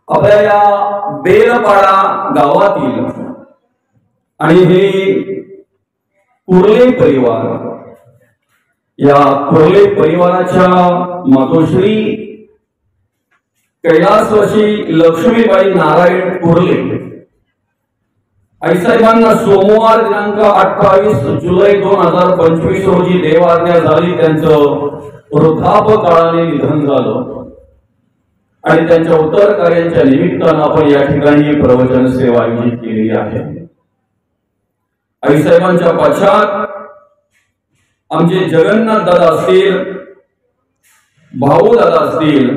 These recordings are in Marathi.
आपल्या या बेलपाडा गावातील आणि हे कुर्ले परिवार, या कुर्ले परिवाराच्या मातोश्री कैलासवासी लक्ष्मीबाई नारायण कुर्ले आईसाहेबांना सोमवार दिनांक 28 जुलै 2025 रोजी देवाज्ञा झाली. त्यांचं वृद्धापकाळाने निधन झालं आणि त्यांच्या उत्तर कार्याच्या निमित्तानं आपण या ठिकाणी प्रवचन सेवा आयोजित केली आहे. आईसाहेबांच्या पश्चात आमचे जगन्नाथ दादा असतील, भाऊ दादा असतील,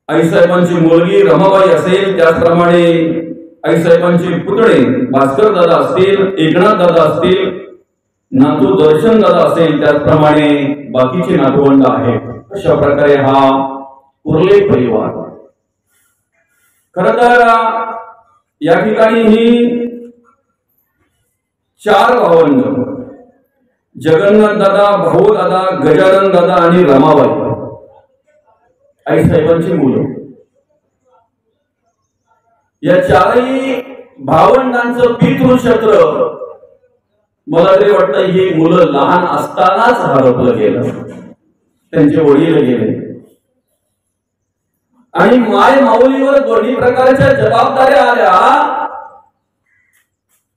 आईसाहेबांची मुलगी रमाबाई असेल, त्याचप्रमाणे आईसाहेबांचे पुतळे भास्कर दादा असतील, एकनाथ दादा असतील, नातू दर्शन दादा असेल, त्याचप्रमाणे बाकीचे नातवंड आहेत. अशा प्रकारे हा कुर्ले परिवार. खरं तर या ठिकाणी ही 4 भावंड, जगन्नाथ दादा, भाऊ दादा, गजानन दादा आणि रमाबाई आईसाहेबांची मुलं. या 4ही भावंडांचं पितृक्षेत्र मला तरी वाटतं ही मुलं लहान असतानाच हरपलं गेलं. त्यांचे वडील गेले आणि माय माऊलीवर दोन्ही प्रकारच्या जबाबदाऱ्या आल्या.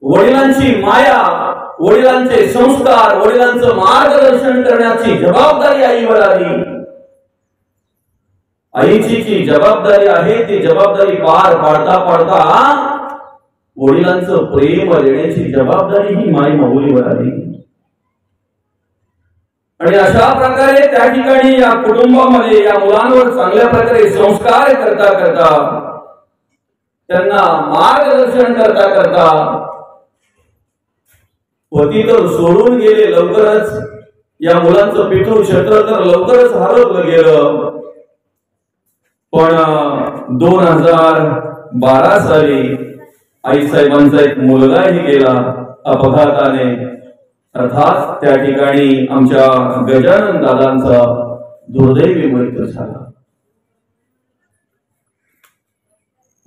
वडिलांची माया, वडिलांचे संस्कार, वडिलांचं मार्गदर्शन करण्याची जबाबदारी आईवर आली. आईची जी जबाबदारी आहे ती जबाबदारी पार पाडता पाडता वडिलांचं प्रेम देण्याची जबाबदारी ही माई माऊलीवर आली. आणि अशा प्रकारे त्या ठिकाणी या कुटुंबामध्ये या मुलांवर चांगल्या प्रकारे संस्कार करता करता, त्यांना मार्गदर्शन करता करता पती तर सोडून गेले लवकरच, या मुलांचं पितृक्षेत्र तर लवकरच हरपलं गेलं. पण 2012 साली आईसाहेबांचा एक मुलगाही गेला अपघाताने. अर्थात त्या ठिकाणी आमच्या गजानन दादांचा दुर्दैवी मृत्यू झाला.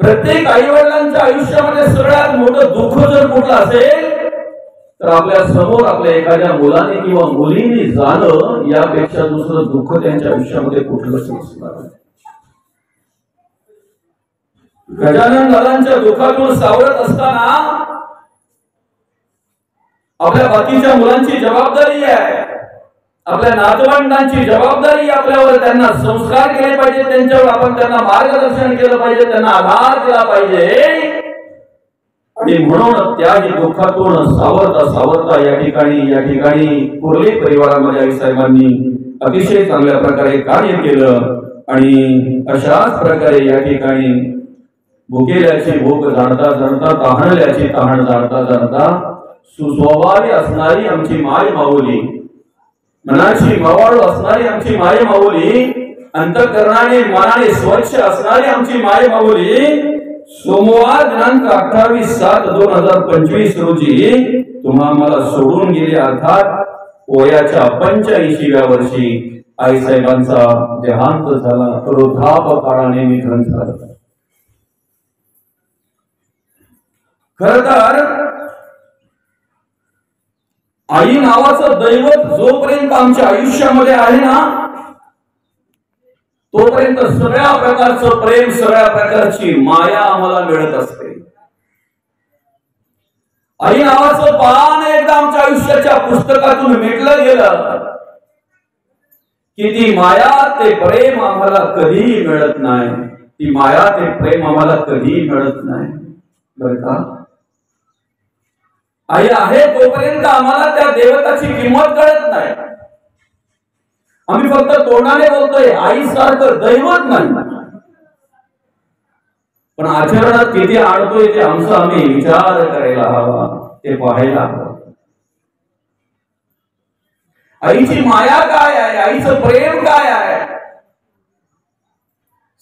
प्रत्येक आई वडिलांच्या आयुष्यामध्ये सगळ्यात मोठं दुःख जर कुठलं असेल तर आपल्या समोर आपल्या एखाद्या मुलाने किंवा मुलीने जाणं, यापेक्षा दुसरं दुःख त्यांच्या आयुष्यामध्ये कुठलंच नसणार. गजानन दादांच्या दुःखातून सावरत असताना आपल्या बाकीच्या मुलांची जबाबदारी आहे, आपल्या नातवंडांची जबाबदारी आपल्यावर. त्यांना संस्कार केले पाहिजे, त्यांच्यावर आपण त्यांना मार्गदर्शन केलं पाहिजे, त्यांना आधार दिला पाहिजे. आणि म्हणून त्या दुःखातून सावरता सावरता या ठिकाणी कुर्ले परिवारामध्ये आईसाहेबांनी अतिशय चांगल्या प्रकारे कार्य केलं. आणि अशाच प्रकारे या ठिकाणी भुकेल्याची भूक जाणता जाणता, तहानल्याची तहान जाणता जाणता सुस्वभावी असणारी आमची माय माऊली, मनाची मावळ असणारी आमची माय माऊली, अंतःकरणाने मनाने स्वच्छ असणारी आमची माय माऊली, सोमवार दिनांक 28/7/2025 रोजी तुम्हा मला सोडून गेले. अर्थात वयाच्या 85व्या वर्षी आईसाहेबांचा देहांत झाला, वृद्धापकाळाने निधन झालं. खर तर आई नावाचं दैवत जोपर्यंत आमच्या आयुष्यामध्ये आहे ना, तोपर्यंत सगळ्या प्रकारचं प्रेम, सगळ्या प्रकारची माया आम्हाला मिळत असते. आई नावाचं पान एकदा आमच्या आयुष्याच्या पुस्तकातून मिटलं गेलं की ती माया ते प्रेम आम्हाला कधीही मिळत नाही. ती माया ते प्रेम आम्हाला कधीही मिळत नाही. बरं का, आई आहे तोपर्यंत आम्हाला त्या देवताची किंमत कळत नाही. आम्ही फक्त तोंडाने बोलतोय आई सारखं दैवत नाही, पण आचरणात किती आणतोय ते आमचा आम्ही विचार करायला हवा, ते पाहायला हवं. आईची माया काय आहे, आईचं प्रेम काय आहे,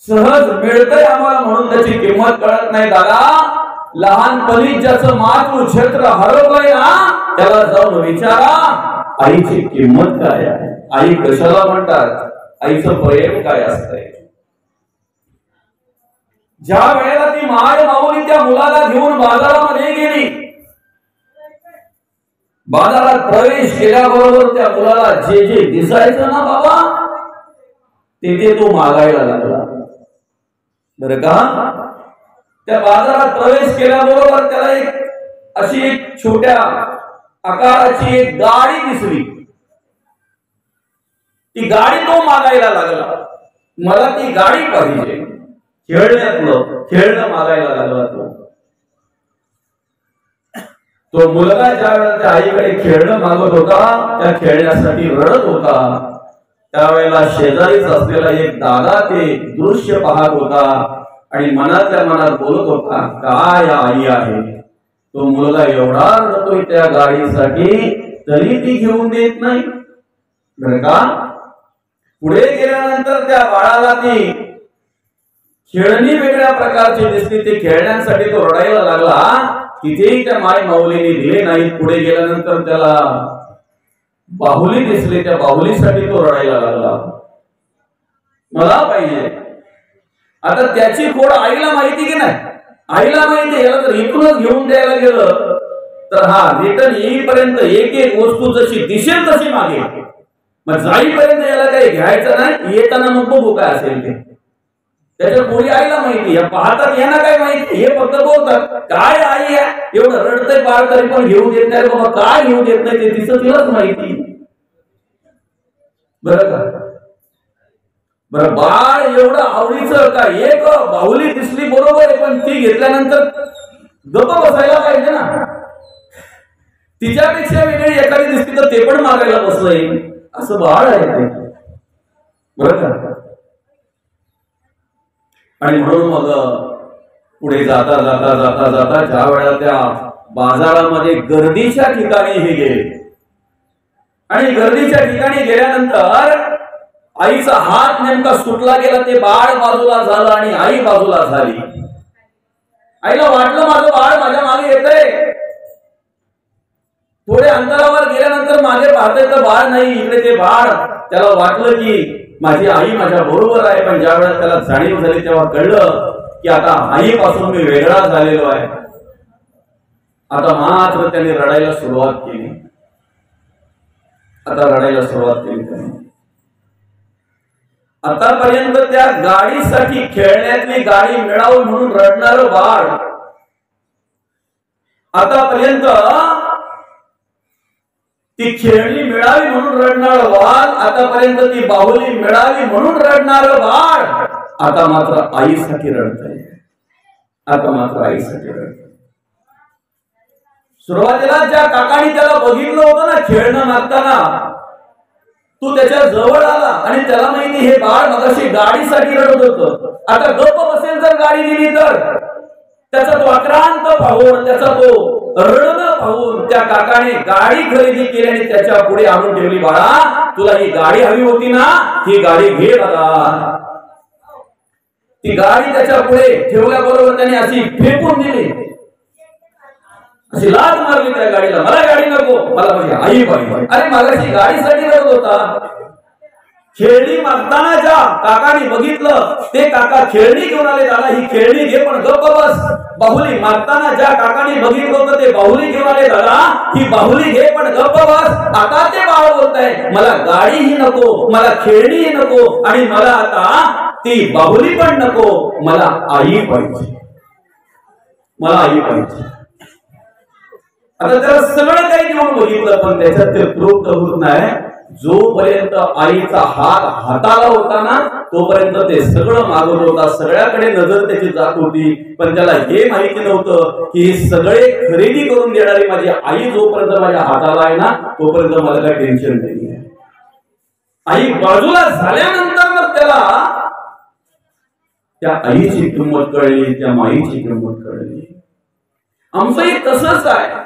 सहज मिळतंय आम्हाला म्हणून त्याची किंमत कळत नाही. दादा, लहानपणी ज्याचं मातृक्षेत्र हरवलंय ना, त्याला जाऊन विचारा आईची किंमत काय आहे, आई कशाला म्हणतात, आईचं प्रेम काय असतंय. ज्या वेळेला ती माय माऊली त्या मुलाला घेऊन बाजारामध्ये गेली, बाजारात प्रवेश केल्याबरोबर त्या मुलाला जे जे दिसायचं ना बाबा, ते तो मागायला लागला. बरं का, त्या बाजारात प्रवेश केल्याबरोबर त्याला अशी एक छोट्या आकाराची एक गाडी दिसली. ती गाडी तो मागायला लागला, मला ती गाडी पाहिजे. खेळणं मागायला लागला तो मुलगा. ज्या वेळेला त्या आईकडे खेळणं मागत होता, त्या खेळण्यासाठी रडत होता, त्यावेळेला शेजारीच असलेला एक दादा ते दृश्य पाहत होता आणि मनातल्या मनात बोलत होता, काय आई आहे. तो मुलगा एवढा रडतोय त्या गाडीसाठी, तरी ती घेऊन देत नाही. बरं का, पुढे गेल्यानंतर त्या बाळाला ती खेळणी वेगळ्या प्रकारची दिसली. ते खेळण्यासाठी तो रडायला लागला. तिथेही त्या माय माऊलीने दिले नाहीत. पुढे गेल्यानंतर त्याला बाहुली दिसली. त्या बाहुलीसाठी तो रडायला लागला, मला पाहिजे. आता त्याची खोड आईला माहिती की नाही? आईला माहिती, याला जर इथूनच घेऊन द्यायला गेलं तर हा रिटर्न येईपर्यंत एक एक वस्तू जशी दिसेल तशी मागेल. मग जाईपर्यंत याला काही घ्यायचं नाही, येताना मग बघू काय असेल ते. त्याच्या गोळी आईला माहिती, या पाहतात यांना काय माहिती, हे फक्त बोलतात काय आई आहे, एवढं रडतंय बाळ तरी पण घेऊ देत नाही. बाबा काय घेऊ देत नाही ते तिचं तिलाच माहिती. बरं का, बरं बाळ एवढं आवडीचं का, एक बाहुली दिसली बरोबर आहे, पण ती घेतल्यानंतर गप्प बसायला पाहिजे ना. तिच्यापेक्षा वेगळी एखादी दिसली तर ते पण मागायला बसलंय, असं बाळ आहे ते. बरं का, आणि म्हणून मग पुढे जाता जाता जाता जाता ज्या वेळेला त्या बाजारामध्ये गर्दीच्या ठिकाणी हे गेले आणि गर्दीच्या ठिकाणी गेल्यानंतर आईचा हात नेमका सुटला गेला. ते बाळ बाजूला झालं आणि आई बाजूला झाली. आईला वाटलं माझं बाळ माझ्या मागे येतंय. थोडे अंतरावर गेल्यानंतर मागे पाहतंय तर बाळ नाही, इकडे ते बाळ. त्याला वाटलं की माझी आई माझ्या बरोबर आहे. पण ज्या वेळेला त्याला जाणीव झाली तेव्हा कळलं की आता आईपासून मी वेगळा झालेलो आहे. आता मात्र त्याने रडायला सुरुवात केली. आतापर्यंत त्या गाडीसाठी, खेळण्यातली गाडी मिळावं म्हणून रडणारं बाळ, आतापर्यंत ती खेळणी मिळावी म्हणून रडणारं बाळ, आतापर्यंत ती बाहुली मिळावी म्हणून रडणारं बाळ, आता मात्र आईसाठी रडतंय. सुरुवातीला ज्या काकाने त्याला बघितलं होतं ना खेळणं मागताना, तू त्याच्या जवळ आला आणि त्याला माहिती हे बाळ मगाशी गाडीसाठी रडत होतं. आता गप्प बसेल जर गाडी दिली तर त्याचा तो आक्रांत पाहून, त्याचा तो रडणं पाहून त्या काकाने गाडी खरेदी केली आणि त्याच्या पुढे आणून ठेवली. बाळा तुला ही गाडी हवी होती ना, ही गाडी घे बाळा. ती गाडी त्याच्या पुढे ठेवल्याबरोबर त्याने अशी फेकून दिली, अशी लाथ मारली त्या गाडीला. मला गाडी नको, मला माझी आई पाहिजे. अरे मगाशी गाडीसाठी रडत होता. खेळणी मागताना ज्या काकाने बघितलं ते काका खेळणी घेऊन आले. दादा ही खेळणी घे पण गप्प बस. बाहुली मागताना ज्या काकाने बघितलं होतं ते बाहुली घेऊन आले. दादा ही बाहुली घे पण गप्प बस. आता ते बाळ बोलताय मला गाडीही नको, मला खेळणीही नको आणि मला आता ती बाहुली पण नको, मला आई पाहिजे. आता त्याला सगळं काही घेऊन बघितलं पण त्याच्यात ते तृप्त होत नाही. जोपर्यंत आईचा हात हाताला होता ना तोपर्यंत ते सगळं मागत होता. सगळ्याकडे नजर त्याची जात होती. पण त्याला हे माहिती नव्हतं की हे सगळे खरेदी करून देणारी माझी आई जोपर्यंत माझ्या हाताला आहे ना तोपर्यंत मला काही टेन्शन नाही. आई बाजूला झाल्यानंतर मग त्याला त्या आईची किंमत कळली, त्या माईची किंमत कळली. आमचंही तसंच आहे.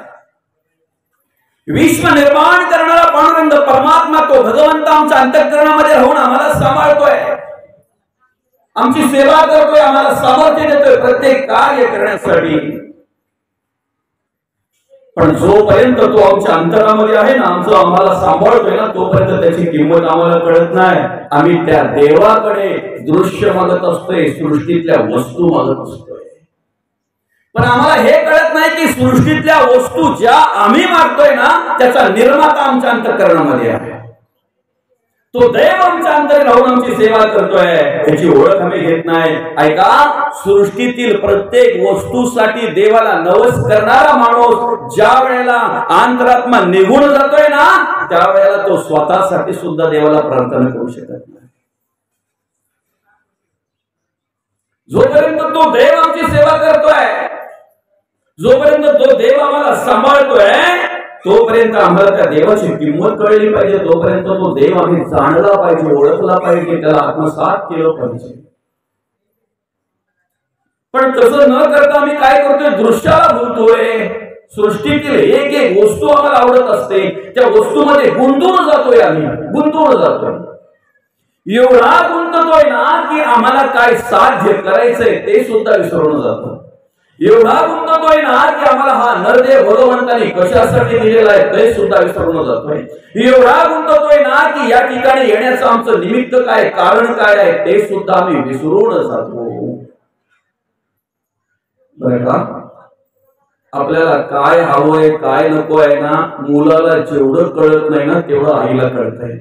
विश्व निर्माण करणारा पांडुरंग परमात्मा तो भगवंत आमच्या अंतःकरणामध्ये राहून आम्हाला सांभाळतोय, आमची सेवा करतोय, आम्हाला सामर्थ्य देतोय प्रत्येक कार्य करण्यासाठी. पण जोपर्यंत तो आमच्या अंतरामध्ये आहे ना, आम्हाला सांभाळतोय ना, तोपर्यंत त्याची किंमत आम्हाला कळत नाही. आम्ही त्या देवाकडे दृश्य मागत असतोय, सृष्टीतल्या वस्तू मागत असतोय. पण आम्हाला हे कळत नाही की सृष्टीतल्या वस्तू ज्या आम्ही मागतोय ना, त्याचा निर्माता आमच्या अंतःकरणामध्ये आहे. तो देव आमच्या अंतरी राहून आमची सेवा करतोय, याची ओळख आम्ही घेत नाही. ऐका, सृष्टीतील प्रत्येक वस्तूसाठी देवाला नवस करणारा माणूस ज्या वेळेला अंतरात्मा निघून जातोय ना, त्यावेळेला तो स्वतःसाठी सुद्धा देवाला प्रार्थना करू शकत नाही. जोपर्यंत तो देव आमची सेवा करतोय, जोपर्यंत तो देव आम्हाला सांभाळतोय, तोपर्यंत आम्हाला त्या देवाची किंमत कळली पाहिजे. तोपर्यंत तो देव आम्ही जाणला पाहिजे, ओळखला पाहिजे, त्याला आत्मसात केलं पाहिजे. पण तसं न करता आम्ही काय करतोय, दृश्याला भुलतोय. सृष्टीतील एक एक वस्तू आम्हाला आवडत असते, त्या वस्तूमध्ये गुंतून जातोय, आम्ही गुंतून जातोय. एवढा गुंततोय ना की आम्हाला काय साध्य करायचंय ते सुद्धा विसरून जातो. एवढा गुंततोय ना की आम्हाला हा नरदेव भगवंताने कशासाठी दिलेला आहे ते सुद्धा विसरून जातोय. एवढा गुंततोय ना की या ठिकाणी येण्याचं आमचं निमित्त काय, कारण काय आहे ते सुद्धा आम्ही विसरून जातो. बरं का, आपल्याला काय हवंय काय नको आहे ना, मुलाला जेवढं कळत नाही ना तेवढं आईला कळतंय.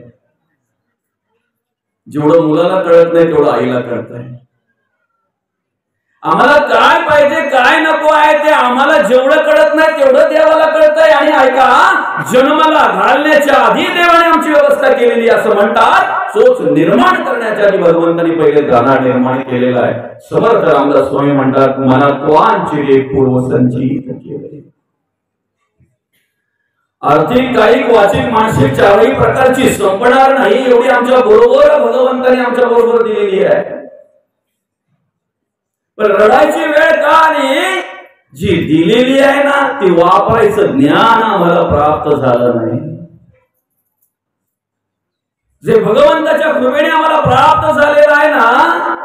जेवढं मुलाला कळत नाही तेवढं आईला कळतंय. आम्हाला काय पाहिजे काय नको आहे ते आम्हाला जेवढं कळत नाही तेवढं देवाला कळतंय. आणि ऐका, जन्माला घालण्याच्या आधी देवाने आमची व्यवस्था केलेली असं म्हणतात. सोच निर्माण करण्याच्या आधी भगवंतांनी पहिले गाणा निर्माण केलेला आहे. समर्थ रामदास स्वामी म्हणतात, मना त्वांची पूर्वसंचित केले. आर्थिक कायिक वाचिक मानसिक चारही प्रकारची संपणार नाही एवढी आमच्या बरोबर भगवंतांनी आमच्या बरोबर दिलेली आहे. पण रडायची वेळ का आली, जी दिलेली आहे ना ती वापरायचं ज्ञान आम्हाला प्राप्त झालं नाही. जे भगवंताच्या कृपेने आम्हाला प्राप्त झालेलं आहे ना,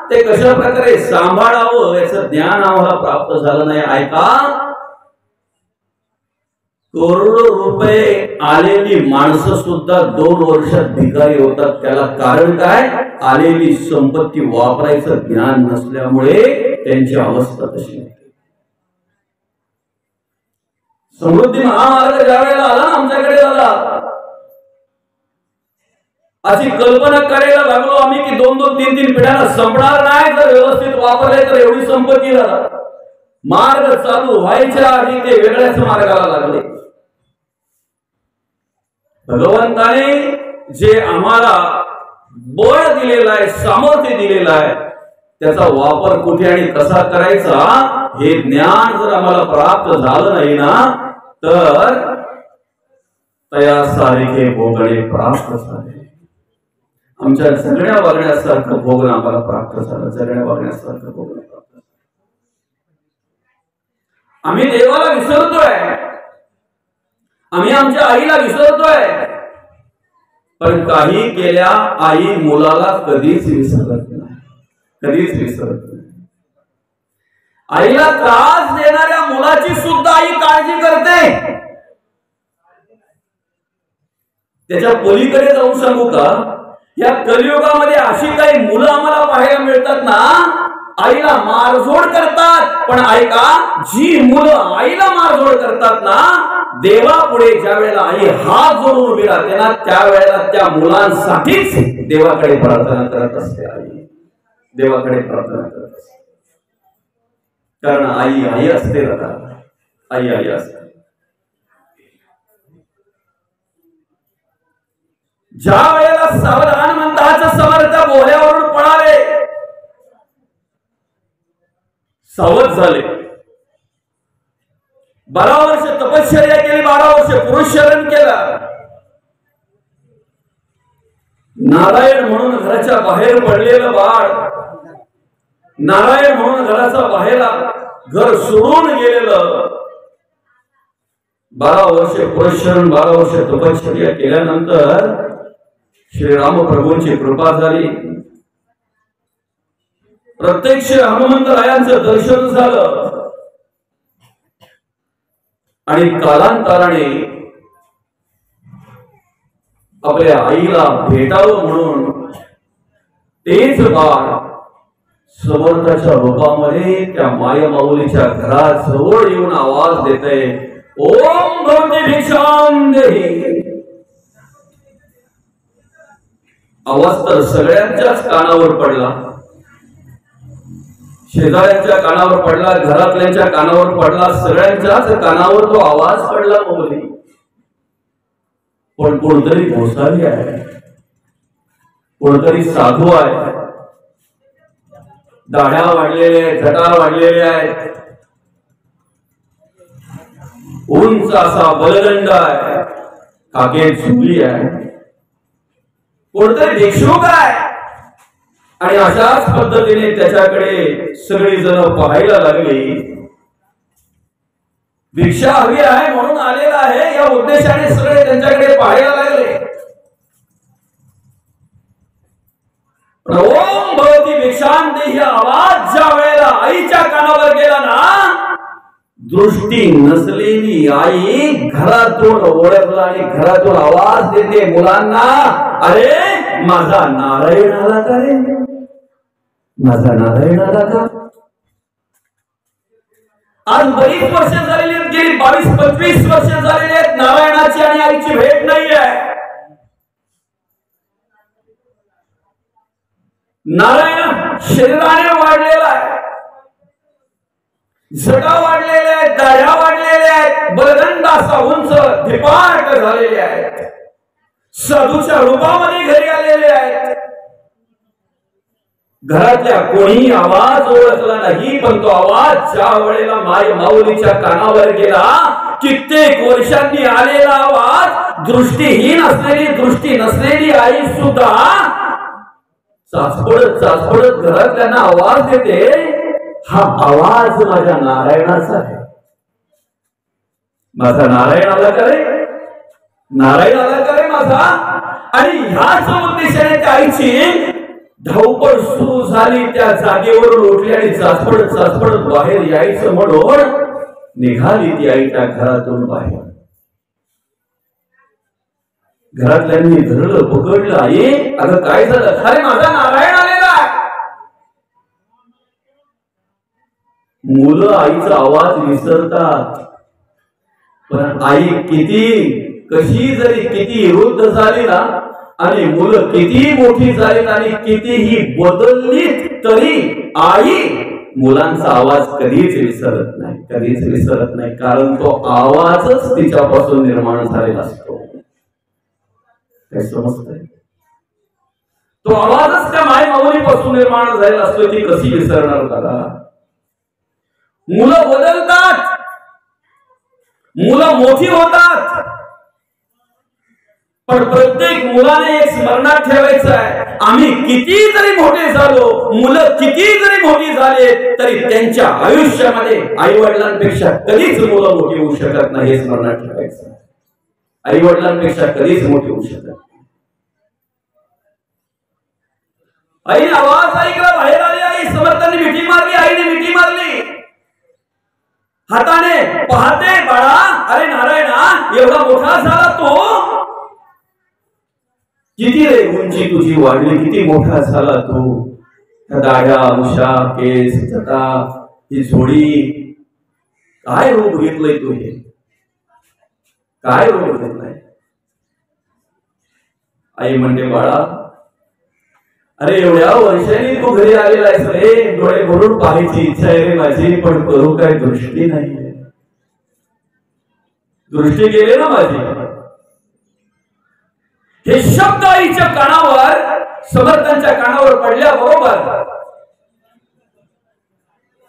ते कशा प्रकारे सांभाळावं याचं ज्ञान आम्हाला प्राप्त झालं नाही. ऐका, करोडो रुपये आलेली माणसं सुद्धा 2 वर्षात भिकारी होतात. त्याला कारण काय, आलेली संपत्ती वापरायचं ज्ञान नसल्यामुळे त्यांची अवस्था तशी होती. समृद्धी महामार्ग ज्या वेळेला आला ना आमच्याकडे झाला, अशी कल्पना करायला लागलो आम्ही की 2-2, 3-3 पिढ्यांना संपणार नाही जर व्यवस्थित वापरले तर एवढी संपत्ती झाला. मार्ग चालू व्हायच्या आधी ते वेगळ्याच मार्गाला लागले. भगवंताने जे आम्हाला बळ दिलेला आहे, सामर्थ्य दिलेलं आहे, त्याचा वापर कुठे आणि कसा करायचा हे ज्ञान जर आम्हाला प्राप्त झालं नाही ना, तर तयासारखे भोगणे प्राप्त झाले. आमच्या सगळ्या वागण्यासारखं भोगणं आम्हाला प्राप्त झालं. सगळ्या वागण्यासारखं भोगणं प्राप्त झालं. आम्ही देवाला विसरतोय, आम्ही आमच्या आईला विसरतोय. पण काही केल्या आई मुलाला कधीच विसरत नाही, कधीच विसरत नाही. आईला त्रास देणाऱ्या मुलाची सुद्धा आई काळजी करते. त्याच्या पलीकडे जाऊन सांगू का, या कलियुगामध्ये अशी काही मुलं आम्हाला पाहायला मिळतात ना, आईला मारझोड करतात. पण ऐका, जी मुलं आईला मारझोड करतात ना, देवापुढे ज्या वेळेला आई हात जोडून उभी राहते ना, त्यावेळेला त्या मुलांसाठीच देवाकडे प्रार्थना करत असते. आई देवाकडे प्रार्थना करत असते, कारण आई आई असते दादा, आई आई असते. ज्या वेळेला सावधान मंदाचं समर्थ बोऱ्यावरून पळाले, सावध झाले, 12 वर्ष तपश्चर्या केली, 12 वर्ष पुरुषरण केलं. नारायण म्हणून घराच्या बाहेर पडलेलं बाळ, नारायण म्हणून घराचा बाहेर घर सोडून गेलेलं, 12 वर्ष पुरुषरण 12 वर्ष तपश्चर्या केल्यानंतर श्रीराम प्रभूंची कृपा झाली. प्रत्यक्ष हनुमंतरायांचं दर्शन झालं आणि कालांतराने आपल्या आईला भेटावं म्हणून तेच बाळ समर्थाच्या रूपामध्ये त्या मायमाऊलीच्या घराजवळ येऊन आवाज देते, ओम भवती भिक्षां देहि. आवाज तर सगळ्यांच्याच कानावर पडला, शेजाऱ्यांच्या कानावर पडला, घरातल्यांच्या कानावर पडला, सगळ्यांच्याच कानावर तो आवाज पडला माऊली. पण कोणतरी घोसावी आहे, कोणतरी साधू आहे, दाढ्या वाढलेल्या आहेत, जटा वाढलेल्या आहेत, उंच असा बलदंड आहे, काकेत झुली आहे, कोणतरी भिक्षुक आहे. आणि अशाच पद्धतीने त्याच्याकडे सगळी जण पाहायला लागली. भिक्षा हवी आहे म्हणून आलेला आहे या उद्देशाने सगळे त्यांच्याकडे पाहायला लागले. ओम भवती भिक्षां देहि आवाज ज्या वेळेला आईच्या कानावर गेला ना, दृष्टी नसलेली आई घरातून ओळखला आणि घरातून आवाज देते मुलांना, अरे माझा नारायण आला का रे, माझा नारायण आला का. आज बरीच वर्ष झालेली आहेत, गेली 22-25 वर्ष झालेली आहेत, नारायणाची आणि आईची भेट नाही आहे. नारायण शरीराने वाढलेला आहे, जटा वाढलेल्या आहेत, दाढ्या वाढलेल्या आहेत, बलदंड असा उंच धिपाट झालेले आहेत, साधूच्या रूपामध्ये घरी आलेले आहेत. घरातल्या कोणी आवाज ओळखला नाही, पण तो आवाज ज्या वेळेला माय माऊलीच्या कानावर गेला, कित्येक वर्षांनी आलेला आवाज, दृष्टीहीन असलेली, दृष्टी नसलेली आई सुद्धा चाचपडत घरातल्यांना आवाज देते, हा आवाज माझ्या नारायणाचा आहे. माझा नारायण आला का रे, नारायण आला का रे माझा. आणि ह्याच उद्देशाने त्या आईची धावपळ सुरू झाली, त्या जागेवरून उठली आणि चाचपडत बाहेर यायचं म्हणून निघाली ती आई त्या घरातून बाहेर. घरातल्यांनी धरलं, पकडलं, आई अगं काय झालं. अरे माझा नारायण आलेला. मुलं आईचा आवाज विसरतात, पण आई कशी जरी किती वृद्ध झाली ना, आणि मुलं किती मोठी झालीत आणि कितीही बदललीत, तरी आई मुलांचा आवाज कधीच विसरत नाही, कधीच विसरत नाही. कारण तो आवाजच तिच्यापासून निर्माण झालेला असतो. काय समजतंय. तो आवाजच त्या माय माऊलीपासून निर्माण झालेला असतो. ती कशी विसरणार दादा. मुलं बदलतात, मुलं मोठी होतात, पण प्रत्येक मुलाने एक स्मरणात ठेवायचं आहे, आम्ही किती जरी मोठे झालो, मुलं किती जरी मोठी झाले, तरी त्यांच्या आयुष्यामध्ये आई वडिलांपेक्षा कधीच मुलं मोठी होऊ शकत नाही. हे स्मरणात ठेवायचं. आई वडिलांपेक्षा कधीच मोठी होऊ शकत नाही. आईने आवाज ऐकला, बाहेर आली आई. समर्थांनी मिठी मारली, आईने मिठी मारली, हाताने पाहते, बाळा अरे नारायणा एवढा मोठा झाला तो, किती रे उंची तुझी वाढली, किती मोठा झाला तू. दाढ्या, उषा, केस, जटा, ही जोडी, काय रूप घेतलंय तू, हे काय रूप घेतलंय. आई म्हणते, बाळा अरे एवढ्या वर्षांनी तू घरी आलेला आहेस रे, डोळे भरून पाहायची इच्छा आहे रे माझी, पण करू काय, दृष्टी नाही. दृष्टी गेली ना माझी. हे शब्द आईच्या कानावर, समर्थांच्या कानावर पडल्याबरोबर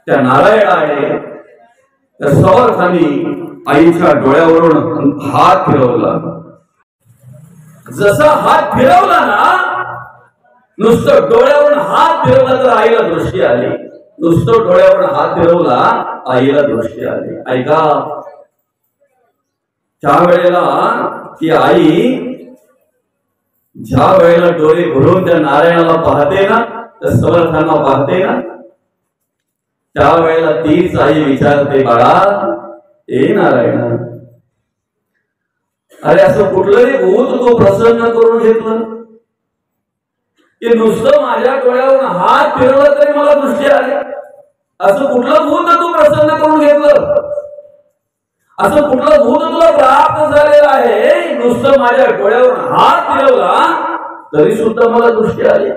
त्या नारायणाने, त्या समर्थांनी आईच्या डोळ्यावरून हात फिरवला. जसा हात फिरवला ना, नुसतं डोळ्यावरून हात फिरवला तर आईला दृष्टी आली. नुसतं डोळ्यावरून हात फिरवला, आईला दृष्टी आली. ऐका, त्या वेळेला ती आई ज्या वेळेला डोळे भरून त्या नारायणाला पाहते ना, त्या समर्थांना पाहते ना, त्यावेळेला तीच आई विचारते, बाळा ए नारायण अरे असं कुठलंही भूत तो प्रसन्न करून घेतलं की नुसतं माझ्या डोळ्यावरून हात फिरवला तरी मला दृष्टी आली. असं कुठलं भूत तू प्रसन्न करून घेतलं? असं कुठलं भूत तुला प्राप्त झालेलं आहे नुसतं माझ्या डोळ्यावरून हात फिरवला तरी सुद्धा मला दृष्टी आली?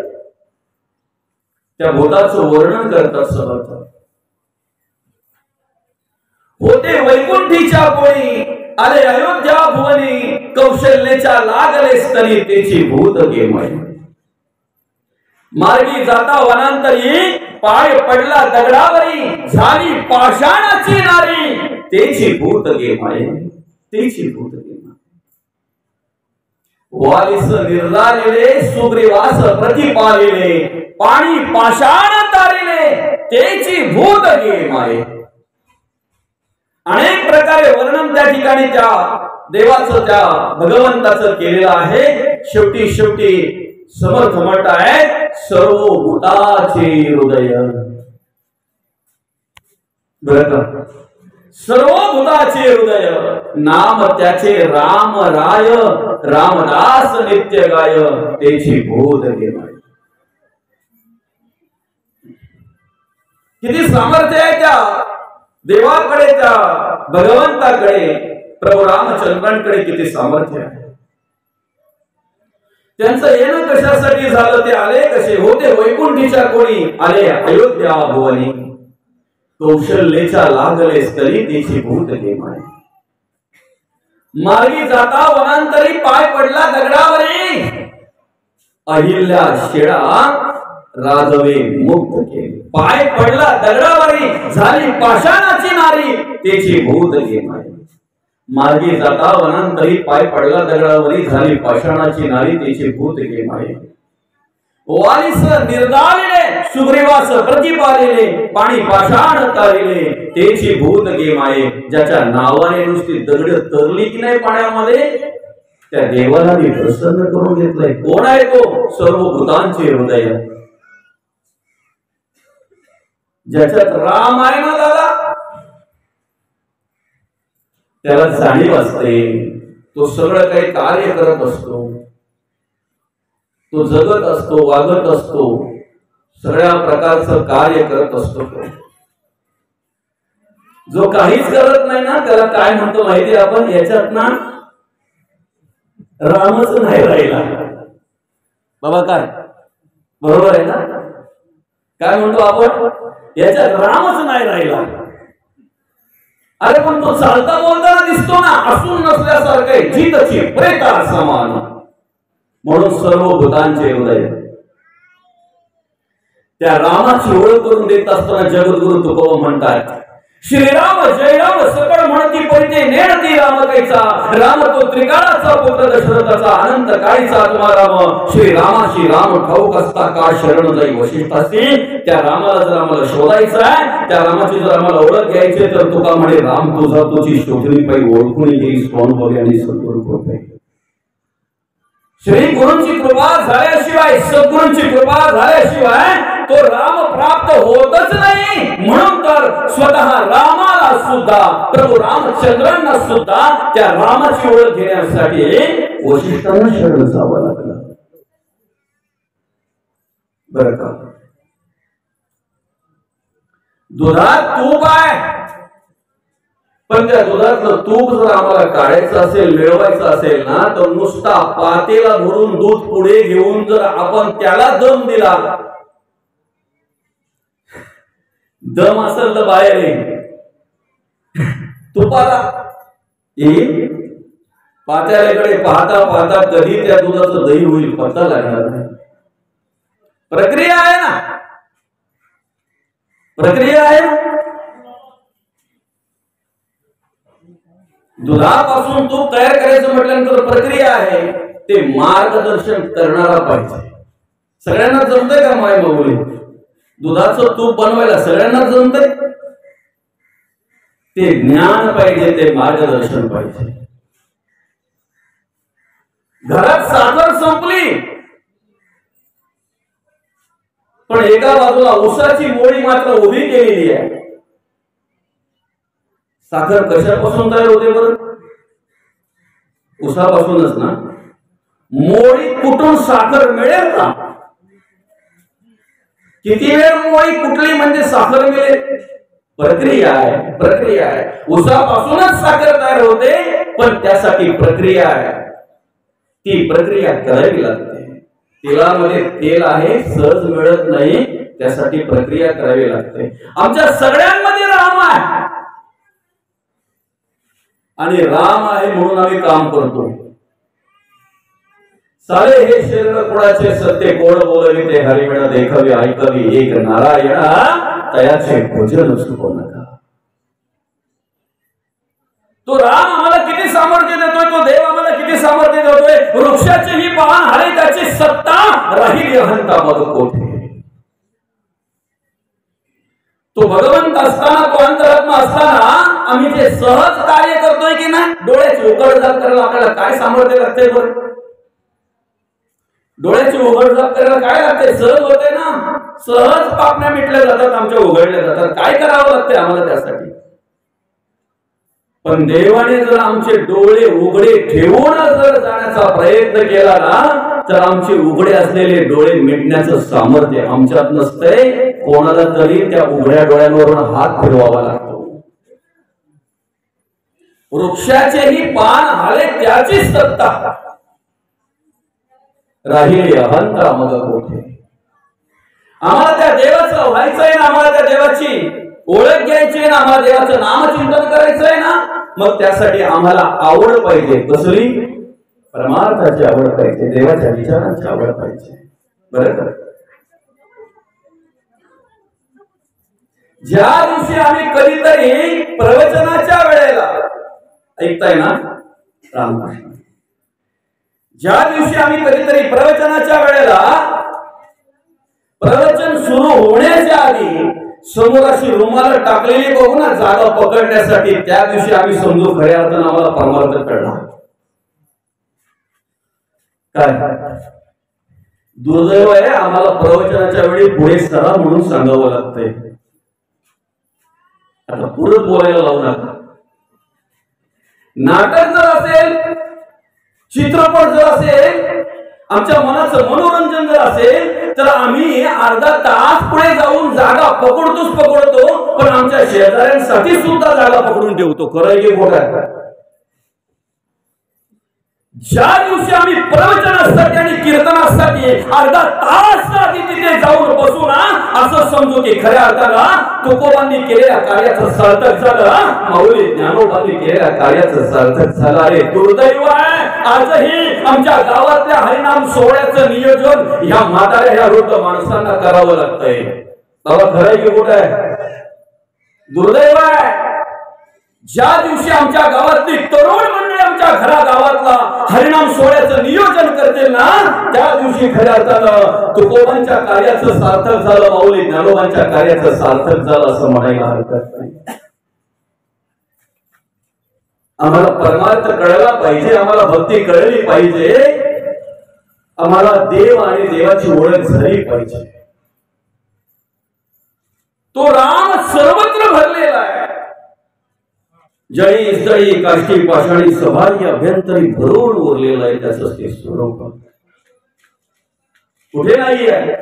त्या भूताचं वर्णन करतात समर्थ. होते वैकुंठीच्या कोणी आले अयोध्या भुवनी, कौशल्याच्या लागले स्तनी त्याची भूत गेमय. मार्गी जाता वनांतरी, पाय पडला दगडावरी, झाली पाषाणाची नारी त्याची भूत गेमय, त्याची भूत गेमय. वालिस निर्धारिले, सुग्रीवास प्रतिपालिले, पाणी पाषाण तारिले त्याची भूत गेमय. अनेक प्रकारे वर्णन त्या ठिकाणी त्या देवाचं त्या भगवंताचं केलेलं आहे. शेवटी शेवटी समर्थ म्हणत आहे सर्व भूताचे हृदय. सर्व भूताचे हृदय नाम त्याचे राम राय, रामदास नित्य गाय त्याची भूत गेमय. किती सामर्थ्य आहे त्या देवाकडे, त्या भगवंताकडे, प्रभू रामचंद्रांकडे किती सामर्थ्य आहे. त्यांचं येणं कशासाठी झालं? ते आले कसे? होते वैकुंठीच्या कोणी आले अयोध्या भुवनी, कौशल्याच्या लागले स्तरी त्याची भूत गेमय. मार्गी जाता वनांतरी, पाय पडला दगडावरी, अहिल्या शेळा राजवे मुक्त केले. पाय पडला दगडावरी, झाली पाषाणाची नारी त्याची भूत गेमय. मार्गी जाता वनांतरी, पाय पडला दगडावरी, झाली पाषाणाची नारी त्याची भूत गेमय. वालिस निर्धारिले, सुग्रीवास प्रतिपालिले, पाणी पाषाण तारिले त्याची भूत गेमय. ज्याच्या नावाने नुसती दगड तरली की नाही पाण्यामध्ये, त्या देवाला मी प्रसन्न करून घेतलंय. कोण आहे तो? सर्व भूतांचे हृदय. ज्याच्यात राम आहे ना दादा, त्याला जाणीव असते, तो सगळं काही कार्य करत असतो, तो जगत असतो, वागत असतो, सगळ्या प्रकारचं कार्य करत असतो. जो काहीच करत नाही ना त्याला काय म्हणतो माहिती आपण? याच्यात ना रामच नाही राहिला बाबा. काय बरोबर आहे ना? काय म्हणतो आपण? याच्यात रामच नाही राहिला. अरे पण तो चालता बोलताना दिसतो ना, असून नसल्यासारखे, जितची प्रेता समान. म्हणून सर्व भूतांचे हृदय त्या रामाची ओळख करून देत असताना जगद्गुरु तुकोबा म्हणतात, श्रीराम जय राम सकळ म्हणती परिते नेणती राम कैचा. राम तो त्रिकाळाचा पुत्र दशरथाचा, अनंत काळीचा आत्मा राम. श्रीरामाशी राम ठाऊक असता का शरण जाई वशिष्ठासी. त्या रामाला जर आम्हाला शोधायचं आहे, त्या रामाची जर आम्हाला ओळख घ्यायची तर तुका म्हणे राम तुझा तुझी शोधली पाहिजे, ओळखून येई सोन बघे आणि सद्गुरू कृपे. श्री गुरूंची कृपा झाल्याशिवाय, सद्गुरूंची कृपा झाल्याशिवाय तो राम प्राप्त होतच नाही. म्हणून तर स्वतः रामाला सुद्धा, प्रभू रामचंद्रांना सुद्धा त्या रामाची ओळख घेण्यासाठी वशिष्ठांना शरण जावं लागलं. बरं का? दुधात तूप आहे, पण त्या दुधातलं तूप जर आम्हाला काढायचं असेल, मिळवायचं असेल ना, तर नुसता पातेला भरून दूध पुढे घेऊन जर आपण त्याला दम दिला, दम असेल तर बाहेर येईल, तुपाला येईल. पातेल्याकडे पाहता पाहता कधी त्या दुधाचं दही होईल पत्ता लागणार नाही. प्रक्रिया आहे ना, प्रक्रिया आहे. दुधापासून तूप तयार करायचं म्हटल्यानंतर प्रक्रिया आहे. ते मार्गदर्शन करणारा पाहिजे. सगळ्यांना जमतंय का माय माऊली? दुधाचं तूप बनवायला सगळ्यांना जमतंय? ते ज्ञान पाहिजे, ते मार्गदर्शन पाहिजे. घरात साखर संपली, पण एका बाजूला उसाची मोळी मात्र उभी केलेली आहे. साखर कशापासून तयार होते बरं? उसापासूनच ना मोळी कुठून साखर मिळेल का? किती वेळ मोळी कुठली म्हणजे साखर मिळेल? प्रक्रिया आहे. उसापासूनच साखर तयार होते, पण त्यासाठी प्रक्रिया आहे. ती प्रक्रिया करावी लागते. तेलामध्ये तेल आहे, सहज मिळत नाही, त्यासाठी प्रक्रिया करावी लागते. आमच्या सगळ्यांमध्ये राम आहे आणि राम आहे म्हणून आम्ही काम करतो. सारे हे शरीर कोणाचे सत्य कोण बोलविते हरिविण देखवी ऐकवी एक नारायण तयाचे भोजन चुकू नका. तो राम आम्हाला किती सामर्थ्य देतोय, तो देव आम्हाला किती सामर्थ्य देतोय. वृक्षाचेही पान हरे त्याची सत्ता राहील अहंता मग कोठे. तो भगवंत असताना, तो अंतरात्मा असताना आम्ही जे सहज कार्य करतोय की नाही, डोळ्याची उघडझाप करायला आपल्याला काय सामर्थ्य लागते बरं? डोळ्याची उघडझाप करायला काय लागते? सहज होते ना. सहज पापण्या मिटल्या जातात, आमच्या उघडल्या जातात. काय करावं लागते आम्हाला त्यासाठी? पण देवाने जर आमचे डोळे उघडे ठेवून जर जाण्याचा प्रयत्न केला ना, तर आमचे उघडे असलेले डोळे मिटण्याचं सामर्थ्य आमच्यात नसतंय. कोणाला तरी त्या उघड्या डोळ्यांवरून हात फिरवावा लागतो. वृक्षाचेही पान हाले त्याची सत्ता राहिली अहंता मग कोठे. आम्हाला त्या देवाचं व्हायचंय ना, आम्हाला त्या देवाची ओळख घ्यायची आहे ना, आम्हाला देवाचं नामचिंतन करायचं आहे ना, मग त्यासाठी आम्हाला आवड पाहिजे. कसली? परमार्थाची आवड पाहिजे, देवाच्या विचारांची आवड पाहिजे. बरोबर. ज्या दिवशी आम्ही कधीतरी प्रवचनाच्या वेळेला ऐकताय ना रामकृष्ण, ज्या दिवशी आम्ही कधीतरी प्रवचनाच्या वेळेला प्रवचन सुरू होण्याच्या आधी समोर अशी रुमाला टाकलेली बघू ना जागा पकडण्यासाठी, त्या दिवशी आम्ही समजू खऱ्या अर्थानं आम्हाला परमार्थ कळला. काय दुर्दैव आहे, आम्हाला प्रवचनाच्या वेळी पुढे सरा म्हणून सांगावं लागतंय. आता पुढे बोलायला लावू नका. नाटक जर असेल, चित्रपट जर असेल, आमच्या मनाचं मनोरंजन जर असेल, तर आम्ही अर्धा तास पुढे जाऊन जागा पकडतो, पण आमच्या शेजाऱ्यांसाठी सुद्धा जागा पकडून ठेवतो. खरं की खोटं आहे? ज्या दिवशी आम्ही प्रवचनासाठी आणि कीर्तनासाठी अर्धा तास आधी तिथे जाऊन बसू ना, असं समजू की खऱ्या अर्थाला तुकोबांनी केलेल्या कार्याचं सार्थक झालं, माऊली ज्ञानोबांनी केलेल्या कार्याचं सार्थक झालं. अरे दुर्दैव आहे, आजही आमच्या गावातल्या हरिनाम सोहळ्याचं नियोजन या म्हाताऱ्या ह्या वृद्ध माणसांना करावं लागतंय. बाबा खरंय की कुठं आहे? दुर्दैव आहे. ज्या दिवशी आमच्या गावातली तरुण मंडळी आमच्या गावातला हरिनाम सोहळ्याचं नियोजन करतील ना, त्या दिवशी खऱ्या अर्थानं तुकोबांच्या कार्याचं सार्थक झालं, माऊली ज्ञानोबांच्या कार्याचं सार्थक झालं असं म्हणायला हरकत नाही. आम्हाला परमार्थ कळला पाहिजे, आम्हाला भक्ती कळली पाहिजे, आम्हाला देव आणि देवाची ओळख झाली पाहिजे. तो राम सर्वत्र भरलेला आहे. जळी स्थळी काष्टी पाषाणी सभारी अभ्यंतरी भरून उरलेलं आहे त्याचं ते स्वरूप. कुठे नाही आहे,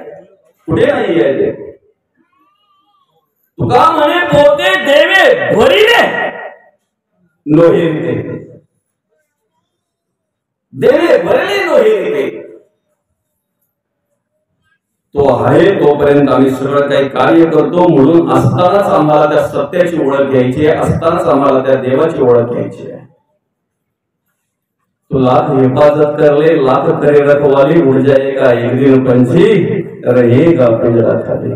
कुठे नाही आहे ते. तुका म्हणे पोते देवे भरिले नोहेरिते, देवे भरले नोहेरिते. तो आहे तोपर्यंत आम्ही सगळं काही कार्य करतो. म्हणून असतानाच आम्हाला त्या सत्याची ओळख घ्यायची आहे, असतानाच आम्हाला त्या देवाची ओळख घ्यायची आहे. तो लाख हिफाजत कर ले, लाख करे रखवाली, उड़ जाएगा एक दिन पंछी, रहेगा पिंजरा खाली.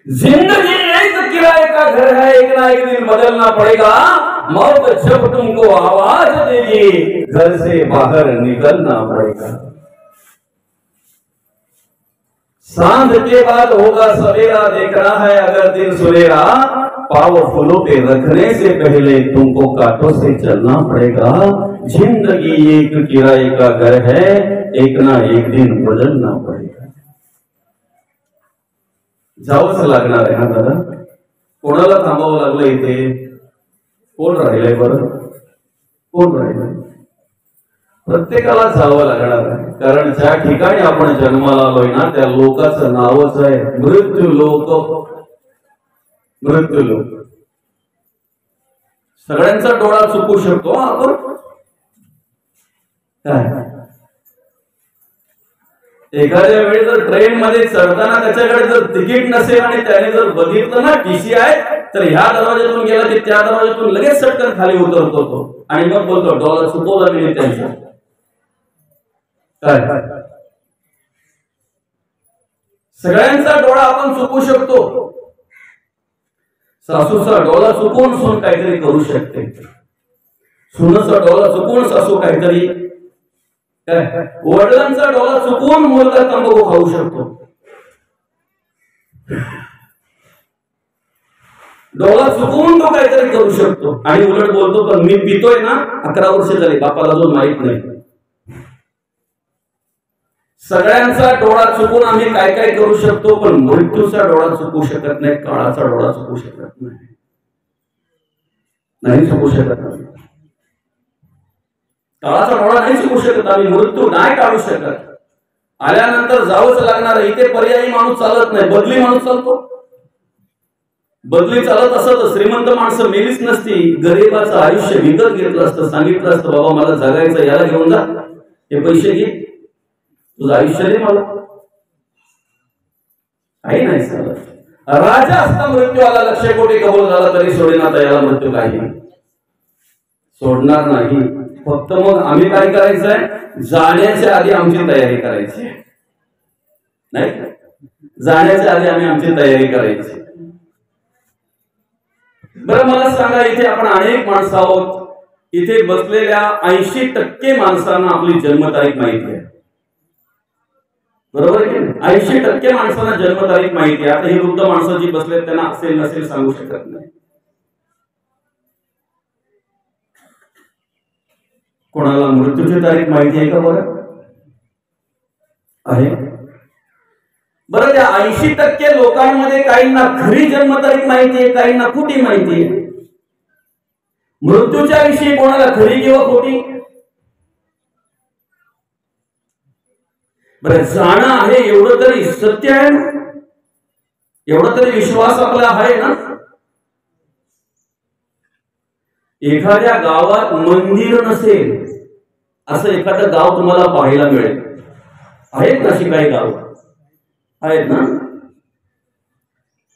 जिंदगी एक किराए का घर है, एक ना एक दिन बदलना पड़ेगा. मौत जब तुमको आवाज देगी, घर से बाहर निकलना पड़ेगा. सांझ के बाद होगा सवेरा, देखना है अगर दिन सुनेरा. पाव फूलों पे रखने से पहले तुमको कांटों से चलना पड़ेगा. जिंदगी एक किराए का घर है, एक ना एक दिन बदलना पड़ेगा. जावंच लागणार आहे ना दादा. कोणाला थांबावं लागलं इथे? कोण राहिलंय बरं? कोण राहिलं? प्रत्येकाला जावं लागणार आहे, कारण ज्या ठिकाणी आपण जन्माला आलोय ना त्या लोकाचं नावच आहे मृत्यू लोक. मृत्यू लोक. सगळ्यांचा डोळा चुकू शकतो आपण. काय एखाद्या वेळी जर ट्रेन मध्ये चढताना त्याच्याकडे जर तिकीट नसेल आणि त्याने जर बघितलं ना टीसी आहे, तर ह्या दरवाज्यातून गेला की त्या दरवाज्यातून लगेच सटकन खाली उतरतो तो आणि मग बोलतो डोळा चुकवला मी त्यांचा. काय सगळ्यांचा डोळा आपण चुकू शकतो. सासूचा डोळा चुकवून सून काहीतरी करू शकते. सुनेचा डोळा चुकवून सासू काहीतरी. काय वडिलांचा डोळा चुकवून मुलगा तंबाखू खाऊ शकतो. डोळा चुकवून तो काहीतरी करू शकतो आणि उलट बोलतो पण मी पितोय ना 11 वर्ष झाली, बापाला अजून माहित नाही. सगळ्यांचा डोळा चुकून आम्ही काय काय करू शकतो, पण मृत्यूचा डोळा चुकू शकत नाही, काळाचा डोळा चुकू शकत नाही. नाही चुकू शकत नाही. काळाचा डोळा नाही चुकू शकत आम्ही. मृत्यू नाही टाळू शकत. आल्यानंतर जावंच लागणार. इथे पर्यायी माणूस चालत नाही, बदली माणूस चालतो. बदली चालत असत तर श्रीमंत माणसं मेलीच नसती. गरीबाचं आयुष्य विकत घेतलं असतं, सांगितलं असतं बाबा मला जगायचं, याला घेऊन जा, हे पैसे घे, तुझं आयुष्य दे मला. काही नाही चालत. राजा असता मृत्यू आला, 1,00,000 कोटी कबूल झाला तरी सोडेना याला मृत्यू काही सोडणार नाही. फक्त मग आम्ही काय करायचंय, जाण्याच्या आधी आमची तयारी करायची. नाही जाण्याच्या आधी आम्ही आमची तयारी करायची. बरं मला सांगा, इथे आपण अनेक माणसं आहोत. इथे बसलेल्या 80% माणसांना आपली जन्मतारीख माहिती आहे. बरोबर की 80% माणसांना जन्मतारीख माहिती आहे. आता ही वृद्ध माणसं जी बसलेत त्यांना असेल नसेल सांगू शकत नाही. कोणाला मृत्यूची तारीख माहिती आहे का? बरं आहे. बरं त्या 80% लोकांमध्ये काहींना खरी जन्मतारीख माहिती आहे, काहींना खोटी माहिती आहे. मृत्यूच्या विषयी कोणाला खरी किंवा खोटी? बरं जाणं आहे एवढं तरी सत्य आहे ना, एवढं तरी विश्वास आपला आहे ना. एखाद्या गावात मंदिर नसेल असं एखादं गाव तुम्हाला पाहायला मिळेल. आहेत ना अशी काही गाव आहेत ना.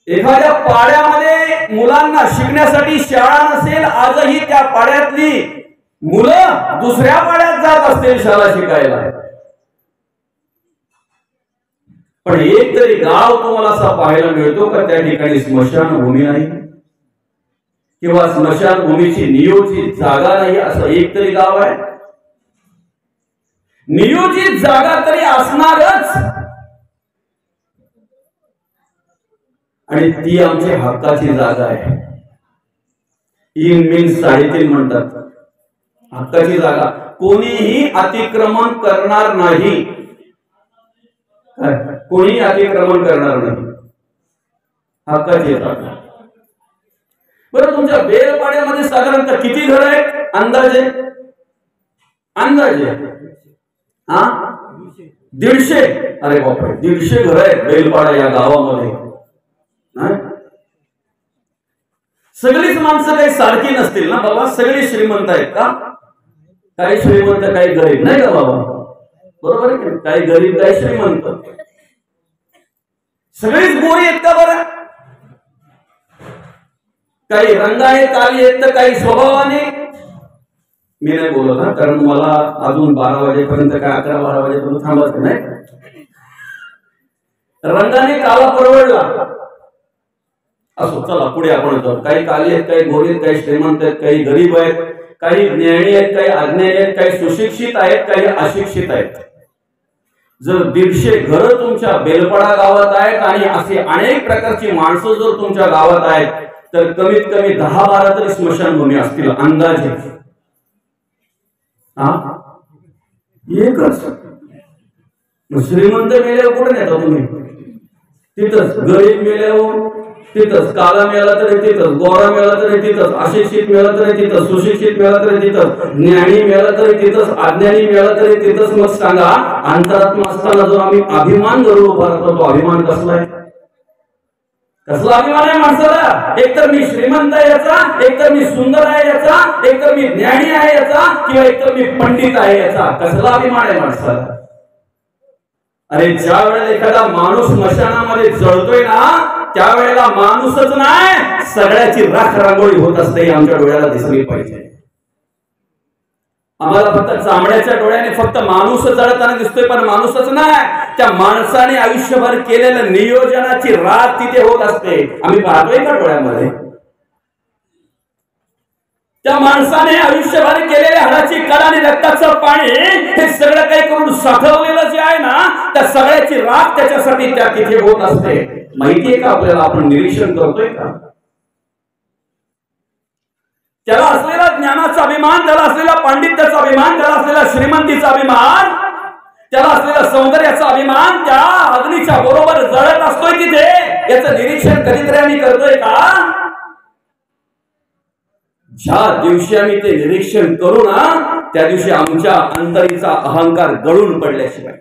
एखाद्या पाड्यामध्ये मुलांना शिकण्यासाठी शाळा नसेल, आजही त्या पाड्यातली मुलं दुसऱ्या पाड्यात जात असतील शाळा शिकायला. पण एक तरी गाव तुम्हाला असा पाहायला मिळतो का त्या ठिकाणी स्मशानभूमी नाही किंवा स्मशानभूमीची नियोजित जागा नाही, असं एक तरी गाव आहे. नियोजित जागा तरी असणारच, आणि ती आमची हक्काची जागा आहे. 3 मीन्स 3.5 म्हणतात. हक्काची जागा कोणीही अतिक्रमण करणार नाही. कोणी अतिक्रमण करणार नाही. हक्काची जागा. बरं तुमच्या बेलपाड्यामध्ये साधारणतः किती घर आहेत अंदाजे? अंदाजे 150. अरे बापरे 150 घर आहेत बेलपाडा या गावामध्ये. सगळीच माणसं काही सारखी नसतील ना बाबा. सगळे श्रीमंत आहेत का? काही श्रीमंत काही गरीब नाही का बाबा? बरोबर आहे. काही गरीब काही श्रीमंत. सगळीच गोरी आहेत का? बरं काही रंगाने काली आहेत तर काही स्वभावाने. मी नाही बोलत हा, कारण मला अजून 12 वाजेपर्यंत काय 11-12 वाजेपर्यंत थांबायचं नाही. रंगाने काला परवडला असो. चला पुढे आपण जाऊ. काही काली आहेत, काही गोरी आहेत, काही श्रीमंत आहेत, काही गरीब आहेत, काही ज्ञानी आहेत, काही अज्ञानी आहेत, काही सुशिक्षित आहेत, काही अशिक्षित आहेत. जर 150 घरं तुमच्या बेलपाडा गावात आहेत आणि असे अनेक प्रकारची माणसं जर तुमच्या गावात आहेत, तर कमीत कमी 10-12 तरी स्मशानभूमी असतील अंदाजे. एकच. श्रीमंत मेल्यावर कुठे नेता तुम्ही? तिथंच. गरीब मेल्यावर तिथंच, काला मिळाला तरी तिथंच, गोरा मिळाला तरी तिथंच, अशिक्षित मिळाला तरी तिथंच, सुशिक्षित मिळाला तरी तिथंच, ज्ञानी मिळाला तरी तिथंच, अज्ञानी मिळाला तरी तिथंच. मग सांगा, अंतरात्मा असताना जो आम्ही अभिमान करून उभा राहतो, तो अभिमान कसला आहे? कसला अभिमान आहे माणसाला? एकतर मी श्रीमंत आहे याचा, एकतर मी सुंदर आहे याचा, एकतर मी ज्ञानी आहे याचा, किंवा एकतर मी पंडित आहे याचा. कसला अभिमान आहे माणसाला? अरे ज्या वेळेला एखादा माणूस स्मशानामध्ये जळतोय ना, त्यावेळेला माणूसच नाही, सगळ्याची राख रांगोळी होत असते, आमच्या डोळ्याला दिसली पाहिजे. आम्हाला फक्त चामड्याच्या डोळ्याने फक्त माणूस जळताना दिसतोय, पण माणूसच नाही, त्या माणसाने आयुष्यभर केलेल्या नियोजनाची रात तिथे होत असते. आम्ही पाहतोय का डोळ्यामध्ये? त्या माणसाने आयुष्यभर केलेल्या हाडाची कला आणि रक्ताचं पाणी हे सगळं काही करून साठवलेलं जे आहे ना, त्या सगळ्याची राख त्याच्यासाठी त्या तिथे होत असते. माहितीये का आपल्याला? आपण निरीक्षण करतोय का? त्याला असलेला ज्ञानाचा अभिमान, त्याला असलेला पांडित्याचा अभिमान, त्याला असलेला श्रीमंतीचा अभिमान, त्याला असलेला सौंदर्याचा अभिमान त्या अग्नीच्या बरोबर जळत असतोय तिथे. याचं निरीक्षण कधीतरी आम्ही करतोय का? ज्या दिवशी आम्ही ते निरीक्षण करू ना, त्या दिवशी आमच्या अंतरीचा अहंकार गळून पडल्याशिवाय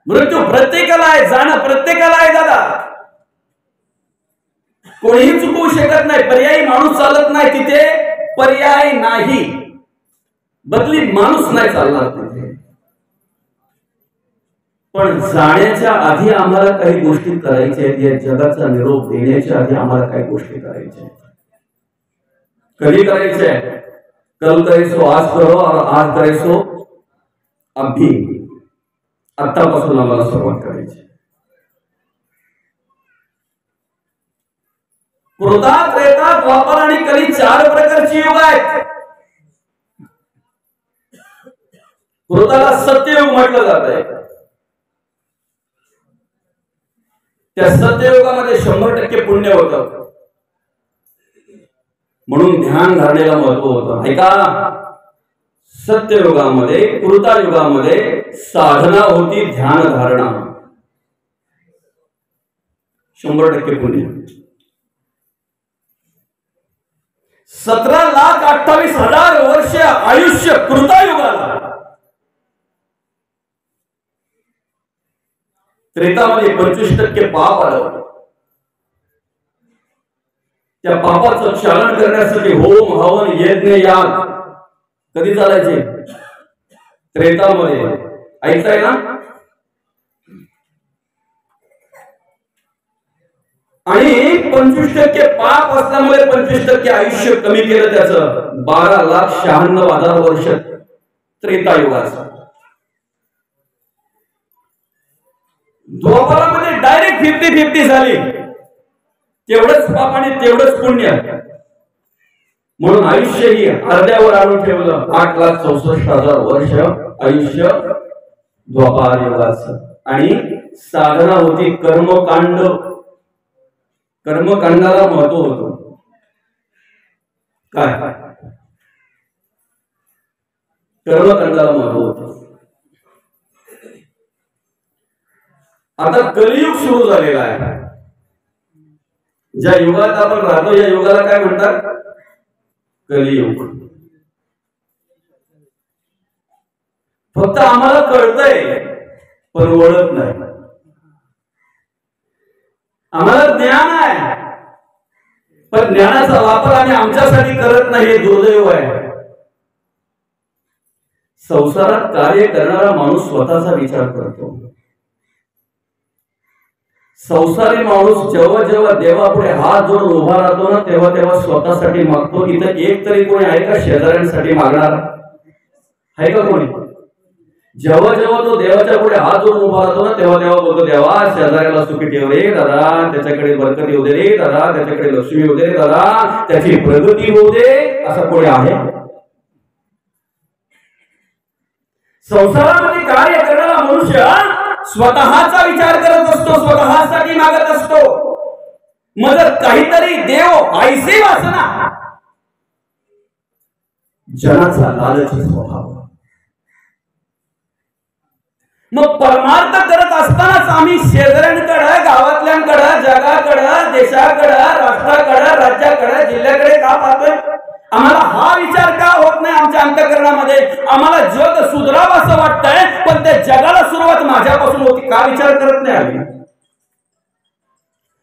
मृत्यू प्रत्येकाला आहे, जाणं प्रत्येकाला आहे दादा. कोणीही चुकवू शकत नाही. पर्यायी माणूस चालत नाही तिथे, पर्याय नाही, बदली माणूस नाही चालणार तिथे. पण जाण्याच्या आधी आम्हाला काही गोष्टी करायच्या आहेत. या जगाचा निरोप देण्याच्या आधी आम्हाला काही गोष्टी करायच्या आहेत. कधी करायच्या आहेत? कल करायचो आज करो, और आज करायचो अभी. आतापासून आम्हाला सुरुवात करायची. कृता, त्रेता, द्वापर आणि कली 4 प्रकारची युग आहेत. कृताला सत्ययुग म्हटलं जात आहे. त्या सत्ययुगामध्ये 100% पुण्य होतं, म्हणून ध्यान धारणेला महत्व होतं. ऐका, सत्ययुगामध्ये, कृतायुगामध्ये साधना होती ध्यान धारणा. 100% पुण्य. 17,28,000 वर्ष आयुष्य कृतायुगाला. त्रेतामध्ये 25% पाप आलं. त्या पापाचं क्षालन करण्यासाठी होम, हवन, यज्ञ, याग कधी चालायचे? त्रेतामध्ये. ऐकताय ना? आणि 25% पाप असल्यामुळे 25% आयुष्य कमी केलं त्याचं. 12,96,000 वर्ष त्रेतायुगाचं. द्वापारामध्ये डायरेक्ट 50-50 झाली. तेवढंच पाप आणि तेवढंच पुण्य, म्हणून आयुष्य ही अर्ध्यावर आणून ठेवलं. 8,64,000 वर्ष आयुष्य द्वापार युगाचं. आणि साधना होती कर्मकांड. कर्मकांडाला महत्व होतं. काय? कर्मकांडाला महत्व होतं. आता कलियुग सुरू झालेला आहे. ज्या युगात आपण राहतो या युगाला काय म्हणतात? कलियुग. फक्त आम्हाला कळतंय पण ओळख नाही. आम्हाला ज्ञान आहे पण ज्ञानाचा वापर आम्ही आमच्यासाठी करत नाही. हे दुर्दैव आहे. संसारात कार्य करणारा माणूस स्वतःचा विचार करतो. संसारी माणूस जेव्हा जेव्हा देवापुढे हात जोडून उभा राहतो ना, तेव्हा तेव्हा स्वतःसाठी मागतो. इथं एक तरी कोणी आहे का शेजाऱ्यांसाठी मागणार? आहे का कोणी? जेव्हा जेव्हा तो देवाच्या पुढे हात जोडून उभा राहतो ना, तेव्हा तेव्हा बोलतो, देवा शेजाऱ्याला सुखी ठेव रे दादा, त्याच्याकडे बरकत येऊ दे रे दादा, त्याच्याकडे लक्ष्मी येऊ दे रे दादा, त्याची प्रगती होऊ दे. असं कोणी आहे? संसारामध्ये कार्य करणारा मनुष्य स्वतःचा विचार करत असतो, स्वतःसाठी मागत असतो. मग काहीतरी देव ऐसे वासना. जनाचा लालची स्वभाव. मग परमार्थ करत असतानाच आम्ही शेजाऱ्यांकडे, गावातल्यांकडे, जगाकडे, देशाकडे, राष्ट्राकडे, राज्याकडे, जिल्ह्याकडे का पाहतोय? आम्हाला हा विचार का होत नाही आमच्या अंतःकरणामध्ये? आम्हाला जग सुधारावं असं वाटतंय, पण त्या जगाला सुरुवात माझ्यापासून होती का विचार करत नाही आम्ही?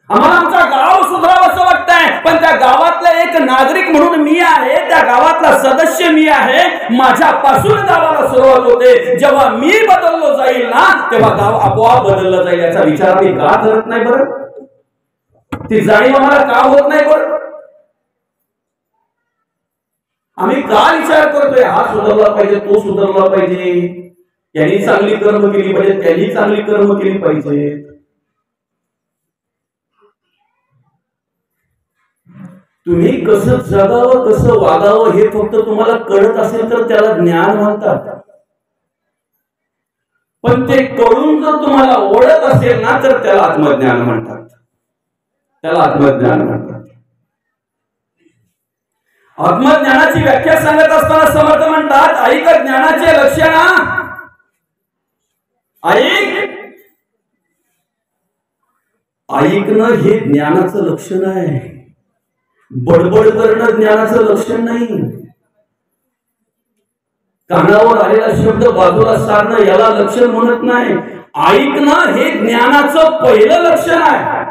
आम्हाला आमचं गाव सुधारावं असं वाटतंय, पण त्या गावातला एक नागरिक म्हणून मी आहे, त्या गावातला सदस्य मी आहे, माझ्यापासून गावाला सुरुवात होते. जेव्हा मी बदललो जाईल ना, तेव्हा गाव आपोआप बदललं जाईल. याचा विचार आम्ही का करत नाही बरं? ती जाणीव आम्हाला का होत नाही बरं? आम्ही का विचार करतोय हा सुधारला पाहिजे, तो सुधारला पाहिजे, यांनी चांगली कर्म केली पाहिजे, त्यांनी चांगली कर्म केली पाहिजे. तुम्ही कसं जगावं, कसं वागावं हे फक्त तुम्हाला कळत असेल तर त्याला ज्ञान म्हणतात. पण ते कळून जर तुम्हाला ओळख असेल ना तर त्याला आत्मज्ञान म्हणतात. त्याला आत्मज्ञान म्हणतात. आत्मज्ञानाची व्याख्या सांगत असताना समर्थ म्हणतात, ऐक ज्ञानाचे लक्षण. ऐकणं हे ज्ञानाचं लक्षण आहे. बडबड करणं ज्ञानाचं लक्षण नाही. कानावर आलेला शब्द बाजूला सारणं याला लक्षण म्हणत नाही. ऐकणं हे ज्ञानाचं पहिलं लक्षण आहे.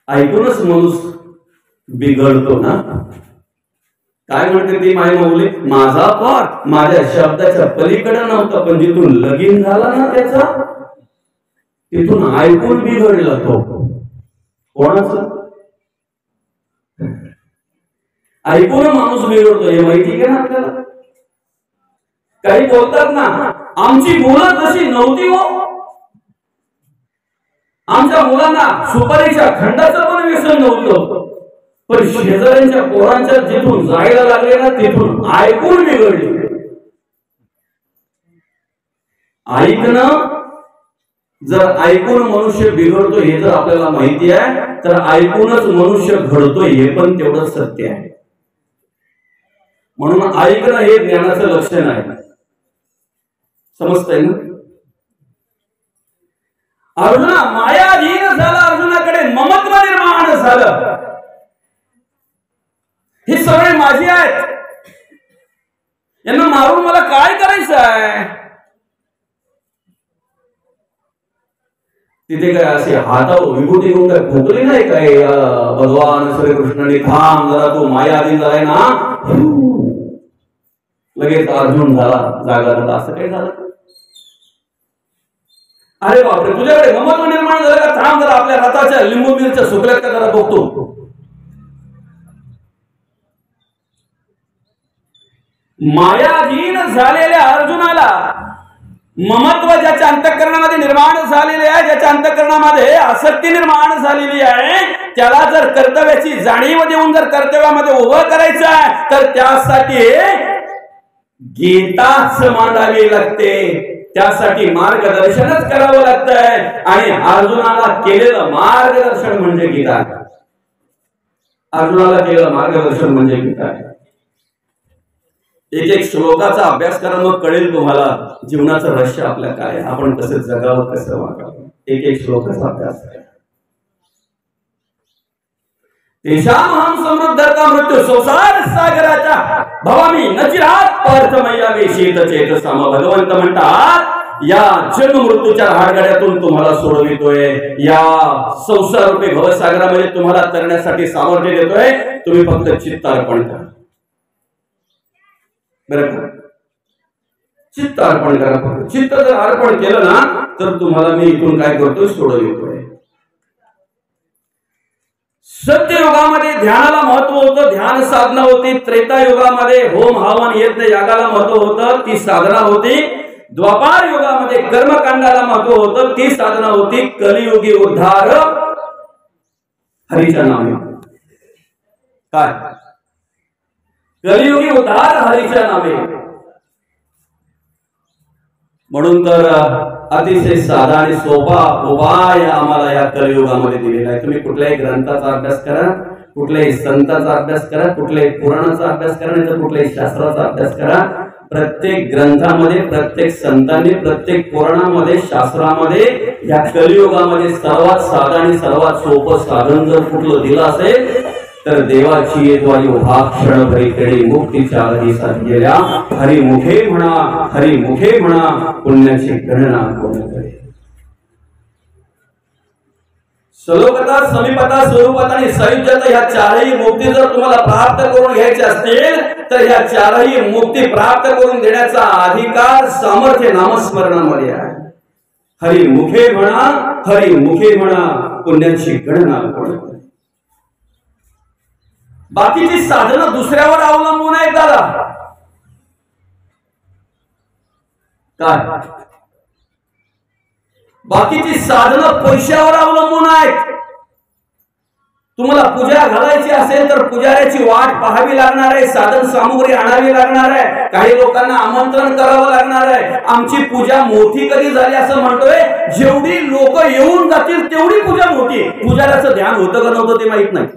ऐकूनच माणूस बिघडतो ना. काय म्हणते ती माय माऊली, माझा पाठ माझ्या शब्दाच्या पलीकडे नव्हता, पण जिथून लगीन झाला ना त्याचा, तिथून ऐकून बिघडला तो. कोणाचं? ऐकून माणूस बिघडतो हे माहिती आहे ना आपल्याला. काही बोलतात ना, आमची मुलं तशी नव्हती हो, आमच्या मुलांना सुपारीच्या खंडाचं पण व्यसन नव्हतं, पण शेजाऱ्यांच्या पोरांच्या जिथून जायला लागले ना तिथून ऐकून बिघडले. ऐकणं, जर ऐकून मनुष्य बिघडतो हे जर आपल्याला माहिती आहे, तर ऐकूनच मनुष्य घडतो हे पण तेवढं सत्य आहे. म्हणून ऐकणं हे ज्ञानाचं लक्षण आहे. समजतंय ना? अर्जुना मायाधीन झाला, अर्जुनाकडे ममत्व निर्माण झालं. ही सगळे माझी आहेत, यांना मारून मला काय करायचं आहे? तिथे काय असे हातावर विभूती घेऊन काय फुकली नाही काय भगवान श्रीकृष्णाने, थांब जरा तू मायाधीन झालाय ना, लगेच अर्जुन झाला, जागा झाला, असं काय झालं? अरे बापरे, तुझ्याकडे ममत्व निर्माण झालं का? थांब जरा आपल्या रथाच्या लिंबू मिरच्या सुकल्यात का जरा बघतो. मायाधीन झालेल्या अर्जुनाला ममत्व ज्याच्या अंतःकरणामध्ये निर्माण झालेले आहे, ज्याच्या अंतःकरणामध्ये आसक्ती निर्माण झालेली आहे, त्याला जर कर्तव्याची जाणीव देऊन जर कर्तव्यामध्ये उभं करायचं आहे, तर त्यासाठी गीताच मांडावी लागते. त्यासाठी मार्गदर्शनच करावं लागतंय. आणि अर्जुनाला केलेलं मार्गदर्शन म्हणजे गीता. अर्जुनाला केलेलं मार्गदर्शन म्हणजे गीता. एक एक श्लोकाचा अभ्यास करा, मग कळेल तुम्हाला जीवनाचं रहस्य आपल्या काय, आपण कसं जगावं, कसं वागावं. एक एक श्लोकाचा अभ्यास करा. तेषाम हम समृद्धता मृत्यू संसार सागराच्या भवामी नचिरात पार्थमय्या वेशीत चेतसाम. भगवंत म्हणतात, या जन्म मृत्यूच्या हाडगाड्यातून तुम्हाला सोडवितोय, या संसार रूपी भवसागरामध्ये तुम्हाला तरण्यासाठी सामर्थ्य देतोय. तुम्ही फक्त चित्त अर्पण करा. बरं, चित्त अर्पण करा. फक्त चित्त जर अर्पण केलं ना, तर तुम्हाला मी इथून काय करतोय, सोडवितोय. सत्ययुगामध्ये ध्यानाला महत्व होतं, ध्यान साधना होती. त्रेतायुगामध्ये होम हवन यज्ञ यागाला महत्व होतं, ती साधना होती. द्वापार युगामध्ये कर्मकांडाला महत्व होतं, ती साधना होती. कलियुगी उद्धार हरीच्या नामे. काय कलियुगी उद्धार हरीच्या नामे. म्हणून तर अतिशय साधा आणि सोपा उपाय आम्हाला या कलियुगामध्ये दिलेला आहे. तुम्ही कुठल्याही ग्रंथाचा अभ्यास करा, कुठल्याही संतांचा अभ्यास करा, कुठल्याही पुराणाचा अभ्यास करा, नाही तर कुठल्याही शास्त्राचा अभ्यास करा. प्रत्येक ग्रंथामध्ये, प्रत्येक संतांनी, प्रत्येक पुराणामध्ये, शास्त्रामध्ये या कलियुगामध्ये सर्वात साधं आणि सर्वात सोपं साधन जर कुठलं दिलं असेल तर देवाची येद्वारी हा क्षण भरीकडे मुक्तीच्या आधी साधलेल्या हरिमुखे म्हणा, हरिमुखे म्हणा, पुण्याची गणना कोण करेल. सलोकता, समीपता, स्वरूपता आणि संयुज्यता ह्या चारही मुक्ती जर तुम्हाला प्राप्त करून घ्यायच्या असतील तर ह्या चारही मुक्ती प्राप्त करून देण्याचा अधिकार सामर्थ्य नामस्मरणामध्ये आहे. हरिमुखे म्हणा, हरिमुखे म्हणा, पुण्याची गणना कोण करेल. बाकीची साधनं दुसऱ्यावर अवलंबून आहेत दादा. काय बाकीची साधनं पैशावर अवलंबून आहेत. तुम्हाला पूजा घालायची असेल तर पुजाऱ्याची वाट पाहावी लागणार आहे, साधन सामुग्री आणावी लागणार आहे, काही लोकांना आमंत्रण करावं लागणार आहे. आमची पूजा मोठी कधी झाली असं म्हणतोय, जेवढी लोक येऊन जातील तेवढी पूजा मोठी. पुजाऱ्याचं ध्यान होतं का नव्हतं ते माहित नाही.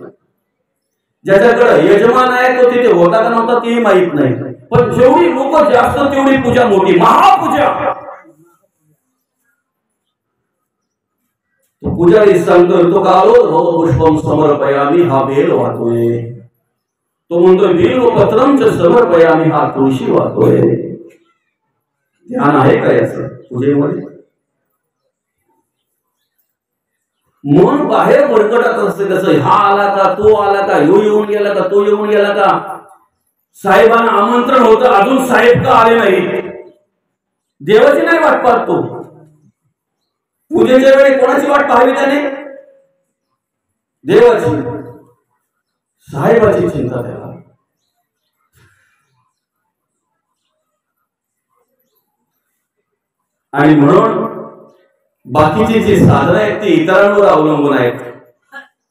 ज्याच्याकडे यजमान आहे तो तिथे होता का नव्हता तेही माहित नाही. पण जेवढी लोक जास्त तेवढी पूजा मोठी, महापूजा. तो पुजारी सांगतोय, तो कालो पुष्पम समर्पयामी, हा बेल वाहतोय. तो म्हणतोय बिल्वपत्रम च समर्पयामी, हा तुळशी वाहतोय. ध्यान आहे का याचं पूजेमध्ये? मन बाहेर भरकटत असते तसं. हा आला का, तो आला का, यो येऊन गेला का, तो येऊन गेला का, साहेबांना आमंत्रण होतं अजून साहेब का आले नाही. देवाची नाही वाट पाहत तो. पूजेच्या वेळी कोणाची वाट पाहावी त्याने? देवाची, साहेबाची चिंता त्याला. आणि म्हणून बाकीची जी साधनं आहेत ती इतरांवर अवलंबून आहेत.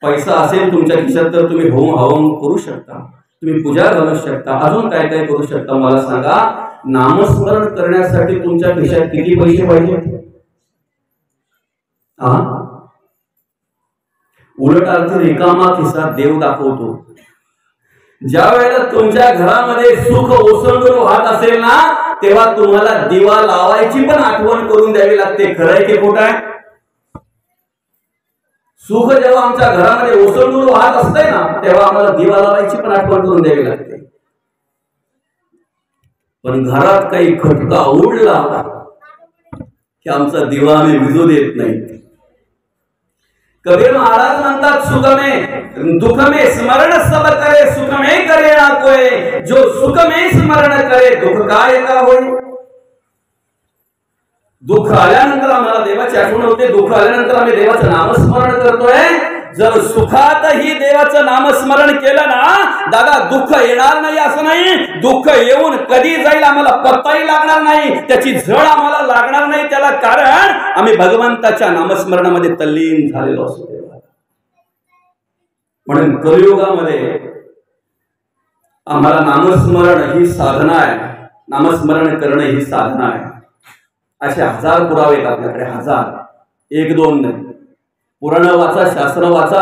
पैसा असेल तुमच्या खिशात तर तुम्ही होम हवन करू शकता, तुम्ही पूजा घालू शकता, अजून काय काय करू शकता. मला सांगा, नामस्मरण करण्यासाठी तुमच्या खिशात किती पैसे पाहिजे? उलट अर्थ रिकामा खिसा देव दाखवतो. ज्या वेळेला तुमच्या घरामध्ये सुख ओसंडून वाहत असेल ना, तेव्हा तुम्हाला दिवा लावायची पण आठवण करून द्यावी लागते. खरंय की खोटं आहे? सुख जेव्हा आमच्या घरामध्ये ओसंडून वाहत असते ना, तेव्हा आम्हाला दिवा लावायची पण आठवण करून द्यावी लागते. पण घरात काही खटका उडला की आमचा दिवा आम्ही विझू देत नाही. कबीर महाराज म्हणतात, सुख में दुख में स्मरण सब करे, सुख में करे ना कोई, जो सुख में स्मरण करे दुःख काय का होय. दुःख आल्यानंतर आम्हाला देवाची आठवण होते, दुःख आल्यानंतर आम्ही देवाचं नामस्मरण करतोय. जर सुखातही देवाचं नामस्मरण केलं ना दादा, दुःख येणार नाही असं नाही. दुःख येऊन कधी जाईल आम्हाला पत्ताही लागणार नाही, त्याची झळ आम्हाला लागणार नाही. त्याला कारण आम्ही भगवंताच्या नामस्मरणामध्ये तल्लीन झालेलो असतो. म्हणून कलियुगामध्ये आम्हाला नामस्मरण ही साधना आहे, नामस्मरण करणं ही साधना आहे. असे हजार पुरावे आहेत आपल्याकडे, हजार, एक दोन नाही. पुराण वाचा, शास्त्र वाचा.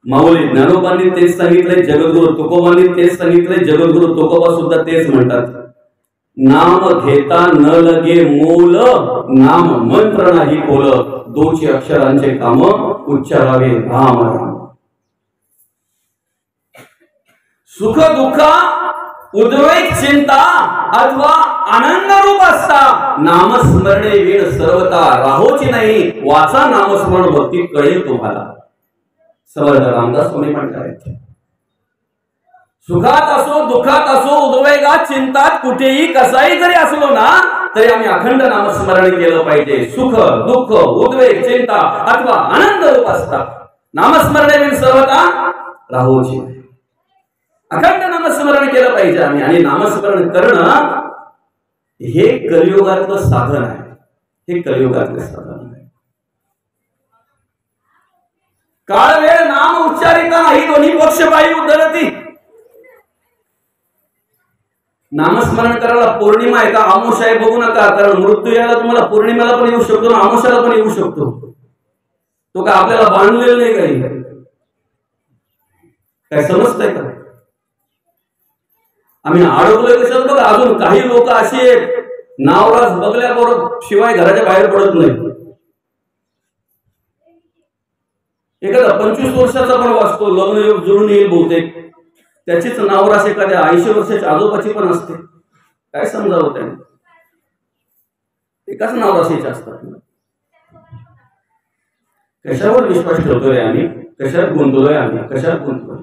माऊली ज्ञानोबांनी तेच सांगितलंय, जगद्गुरु तुकोबांनी तेच सांगितलंय. जगद्गुरु तुकोबा सुद्धा तेच म्हणतात, नाम घेता न लगे मूल, नाम मंत्र नाही बोल, दोची अक्षरांचे काम उच्चारावे राम राम. सुख दुःख, उद्वेग, चिंता अथवा आनंद रूप असता नामस्मरणे वेळ सर्वता राहोची नाही. वाचा नामस्मरण, भक्ती कळेल तुम्हाला. समर्थ रामदास स्वामी म्हणतात, सुखात असो, दुःखात असो, उद्वेगात, चिंतात, कुठेही कसाही जरी असलो ना तरी आम्ही अखंड नामस्मरण केलं पाहिजे. सुख दुःख, उद्वेग, चिंता अथवा आनंद रूप असता नामस्मरणे वेळ सर्वता राहोची नाही. अखंड नामस्मरण केलं पाहिजे आम्ही. आणि नामस्मरण करणं हे कलियुगातलं साधन आहे, हे कलियुगातलं साधन आहे. काळ वेळ नाम उच्चारिता नाही, दोन्ही पक्ष पायी उद्धरती. नामस्मरण करायला पौर्णिमा आहे का अमावस्या आहे बघू नका, कारण मृत्यू यायला तुम्हाला पौर्णिमेला पण येऊ शकतो, अमावस्याला पण येऊ शकतो. तो का आपल्याला बांधलेला नाही काही. काय समजतंय का? आम्ही अडकलोय कशात बघा. अजून काही लोक अशी आहेत, नावराज बघल्याबरोबर शिवाय घराच्या बाहेर पडत नाही. एखादा 25 वर्षाचा पण वाचतो, लग्न योग जुळून येईल बहुतेक, त्याचीच नावरास एखाद्या 80 वर्षाच्या आजोबाची पण असते. काय समजावं त्याने? एकाच नावराशीचे असतात. कशावर विश्वास ठेवतोय आम्ही? कशात गुंतलोय आम्ही? कशात गुंतलोय?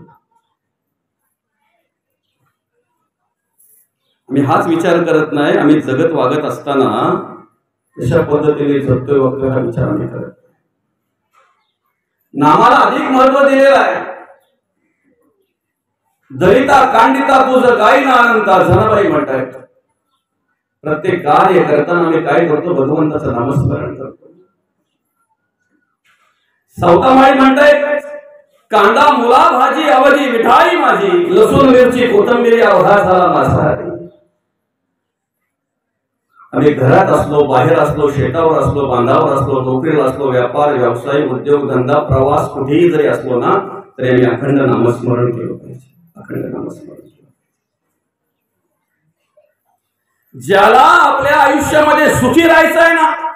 आम्ही हाच विचार करत नाही. आम्ही जगत वागत असताना कशा पद्धतीने जगतोय वागतोय हा विचार आम्ही करत. नामाला अधिक महत्व दिलेलं आहे. दलिता कांडिता तुझं काही ना अनंता, जनाबाई म्हणतायत. प्रत्येक कार्य करताना आम्ही काय करतो? भगवंताचं नामस्मरण करतो. सौतामाळी म्हणतायत, कांदा मुला भाजी अवधी मिठाई माझी, लसूण मिरची कोथंबिरी अवघा झाला मांसाहारी. आम्ही घरात असलो, बाहेर असलो, शेतावर असलो, बांधावर असलो, नोकरीला असलो, व्यापार व्यवसाय उद्योग धंदा प्रवास कुठेही जरी असलो ना, तरी आम्ही अखंड नामस्मरण केलं पाहिजे. अखंड नामस्मरण केलं. ज्याला आपल्या आयुष्यामध्ये सुखी राहायचं आहे ना,